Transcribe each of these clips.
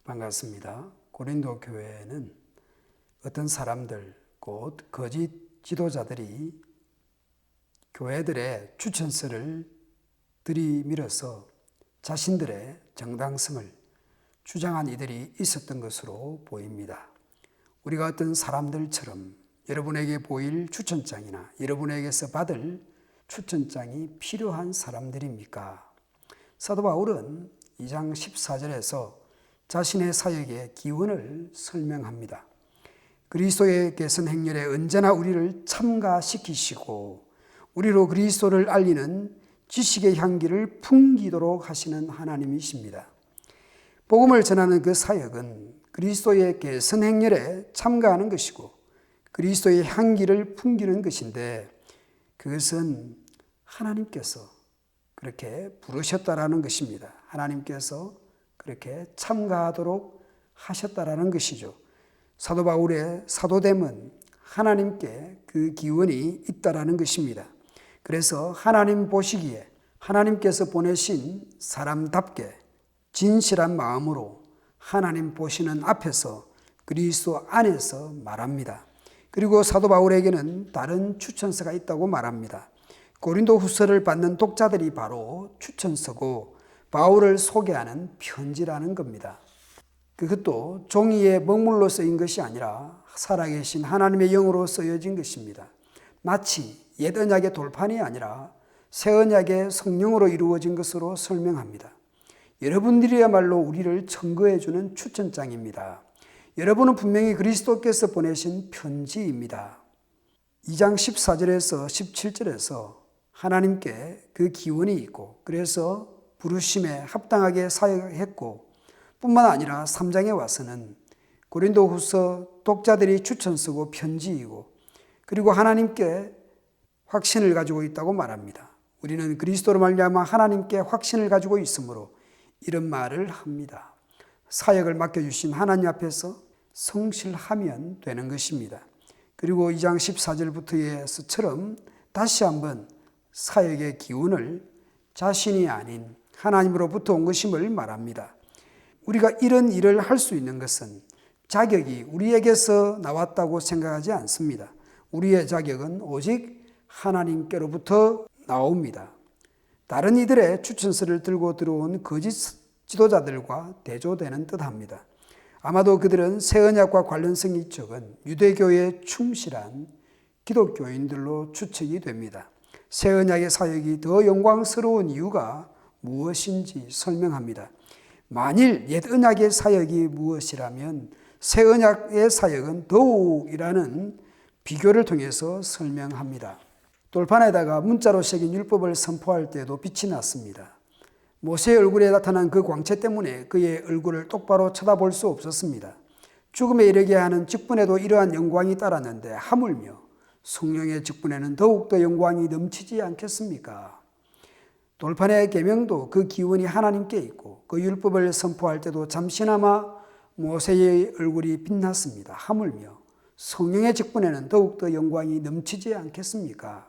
반갑습니다. 고린도 교회에는 어떤 사람들, 곧 거짓 지도자들이 교회들의 추천서를 들이밀어서 자신들의 정당성을 주장한 이들이 있었던 것으로 보입니다. 우리가 어떤 사람들처럼 여러분에게 보일 추천장이나 여러분에게서 받을 추천장이 필요한 사람들입니까? 사도 바울은 2장 14절에서 자신의 사역의 기원을 설명합니다. 그리스도의 개선 행렬에 언제나 우리를 참가시키시고 우리로 그리스도를 알리는 지식의 향기를 풍기도록 하시는 하나님이십니다. 복음을 전하는 그 사역은 그리스도의 개선 행렬에 참가하는 것이고 그리스도의 향기를 풍기는 것인데 그것은 하나님께서 그렇게 부르셨다라는 것입니다. 하나님께서 그렇게 참가하도록 하셨다라는 것이죠. 사도 바울의 사도됨은 하나님께 그 기원이 있다라는 것입니다. 그래서 하나님 보시기에 하나님께서 보내신 사람답게 진실한 마음으로 하나님 보시는 앞에서 그리스도 안에서 말합니다. 그리고 사도 바울에게는 다른 추천서가 있다고 말합니다. 고린도 후서를 받는 독자들이 바로 추천서고 바울을 소개하는 편지라는 겁니다. 그것도 종이에 먹물로 쓰인 것이 아니라 살아계신 하나님의 영으로 쓰여진 것입니다. 마치 옛 언약의 돌판이 아니라 새 언약의 성령으로 이루어진 것으로 설명합니다. 여러분들이야말로 우리를 청구해 주는 추천장입니다. 여러분은 분명히 그리스도께서 보내신 편지입니다. 2장 14절에서 17절에서 하나님께 그 기원이 있고 그래서 부르심에 합당하게 사역했고 뿐만 아니라 3장에 와서는 고린도 후서 독자들이 추천서고 편지이고 그리고 하나님께 확신을 가지고 있다고 말합니다. 우리는 그리스도로 말미암아 하나님께 확신을 가지고 있으므로 이런 말을 합니다. 사역을 맡겨주신 하나님 앞에서 성실하면 되는 것입니다. 그리고 2장 14절부터에서처럼 다시 한번 사역의 기운을 자신이 아닌 하나님으로부터 온 것임을 말합니다. 우리가 이런 일을 할 수 있는 것은 자격이 우리에게서 나왔다고 생각하지 않습니다. 우리의 자격은 오직 하나님께로부터 나옵니다. 다른 이들의 추천서를 들고 들어온 거짓 지도자들과 대조되는 듯합니다. 아마도 그들은 새 언약과 관련성이 적은 유대교에 충실한 기독교인들로 추측이 됩니다. 새 언약의 사역이 더 영광스러운 이유가 무엇인지 설명합니다. 만일 옛 언약의 사역이 무엇이라면 새 언약의 사역은 더욱이라는 비교를 통해서 설명합니다. 돌판에다가 문자로 새긴 율법을 선포할 때도 빛이 났습니다. 모세의 얼굴에 나타난 그 광채 때문에 그의 얼굴을 똑바로 쳐다볼 수 없었습니다. 죽음에 이르게 하는 직분에도 이러한 영광이 따랐는데 하물며 성령의 직분에는 더욱더 영광이 넘치지 않겠습니까? 돌판의 계명도 그 기원이 하나님께 있고 그 율법을 선포할 때도 잠시나마 모세의 얼굴이 빛났습니다. 하물며 성령의 직분에는 더욱더 영광이 넘치지 않겠습니까?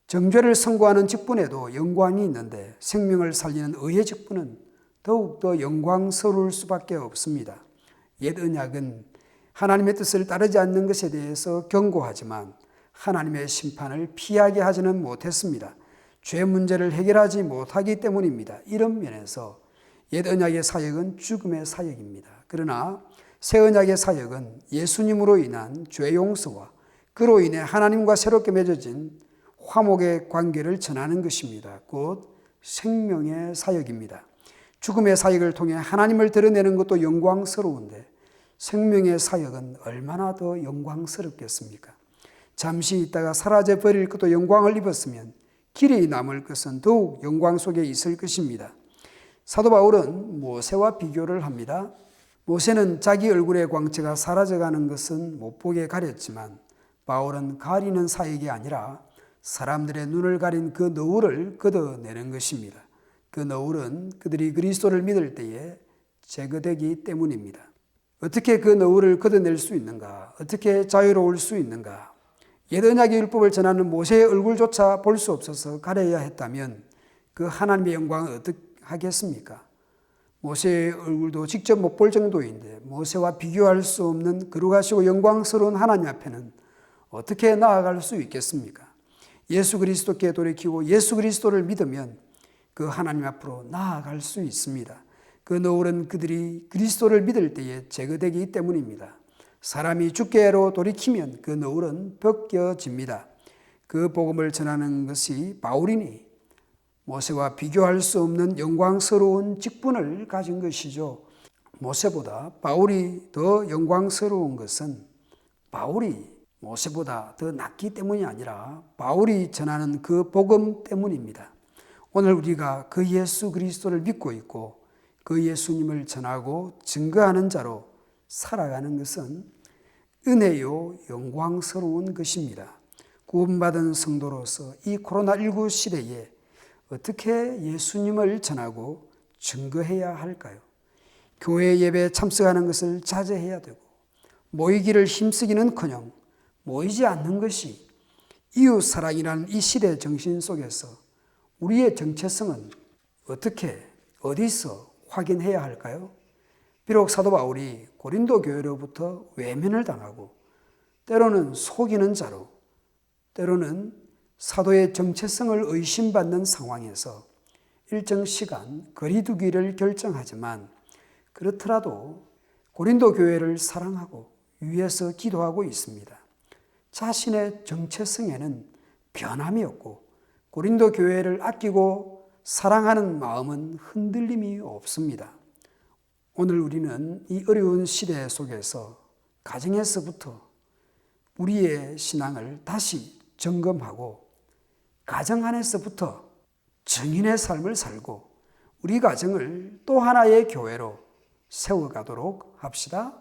정죄를 선고하는 직분에도 영광이 있는데 생명을 살리는 의의 직분은 더욱더 영광스러울 수밖에 없습니다. 옛 언약은 하나님의 뜻을 따르지 않는 것에 대해서 경고하지만 하나님의 심판을 피하게 하지는 못했습니다. 죄 문제를 해결하지 못하기 때문입니다. 이런 면에서 옛 언약의 사역은 죽음의 사역입니다. 그러나 새 언약의 사역은 예수님으로 인한 죄 용서와 그로 인해 하나님과 새롭게 맺어진 화목의 관계를 전하는 것입니다. 곧 생명의 사역입니다. 죽음의 사역을 통해 하나님을 드러내는 것도 영광스러운데 생명의 사역은 얼마나 더 영광스럽겠습니까? 잠시 있다가 사라져 버릴 것도 영광을 입었으면 길이 남을 것은 더욱 영광 속에 있을 것입니다. 사도 바울은 모세와 비교를 합니다. 모세는 자기 얼굴의 광채가 사라져가는 것은 못 보게 가렸지만 바울은 가리는 사역이 아니라 사람들의 눈을 가린 그 너울을 걷어내는 것입니다. 그 너울은 그들이 그리스도를 믿을 때에 제거되기 때문입니다. 어떻게 그 너울을 걷어낼 수 있는가? 어떻게 자유로울 수 있는가? 옛 언약의 율법을 전하는 모세의 얼굴조차 볼 수 없어서 가려야 했다면 그 하나님의 영광을 어떻게 하겠습니까? 모세의 얼굴도 직접 못 볼 정도인데 모세와 비교할 수 없는 거룩하시고 영광스러운 하나님 앞에는 어떻게 나아갈 수 있겠습니까? 예수 그리스도께 돌이키고 예수 그리스도를 믿으면 그 하나님 앞으로 나아갈 수 있습니다. 그 너울은 그들이 그리스도를 믿을 때에 제거되기 때문입니다. 사람이 주께로 돌이키면 그 너울은 벗겨집니다. 그 복음을 전하는 것이 바울이니 모세와 비교할 수 없는 영광스러운 직분을 가진 것이죠. 모세보다 바울이 더 영광스러운 것은 바울이 모세보다 더 낫기 때문이 아니라 바울이 전하는 그 복음 때문입니다. 오늘 우리가 그 예수 그리스도를 믿고 있고 그 예수님을 전하고 증거하는 자로 살아가는 것은 은혜요 영광스러운 것입니다. 구원받은 성도로서 이 코로나19 시대에 어떻게 예수님을 전하고 증거해야 할까요? 교회 예배에 참석하는 것을 자제해야 되고 모이기를 힘쓰기는커녕 모이지 않는 것이 이웃사랑이라는 이 시대 정신 속에서 우리의 정체성은 어떻게 어디서 확인해야 할까요? 비록 사도 바울이 고린도 교회로부터 외면을 당하고 때로는 속이는 자로 때로는 사도의 정체성을 의심받는 상황에서 일정 시간 거리두기를 결정하지만 그렇더라도 고린도 교회를 사랑하고 위해서 기도하고 있습니다. 자신의 정체성에는 변함이 없고 고린도 교회를 아끼고 사랑하는 마음은 흔들림이 없습니다. 오늘 우리는 이 어려운 시대 속에서 가정에서부터 우리의 신앙을 다시 점검하고 가정 안에서부터 증인의 삶을 살고 우리 가정을 또 하나의 교회로 세워가도록 합시다.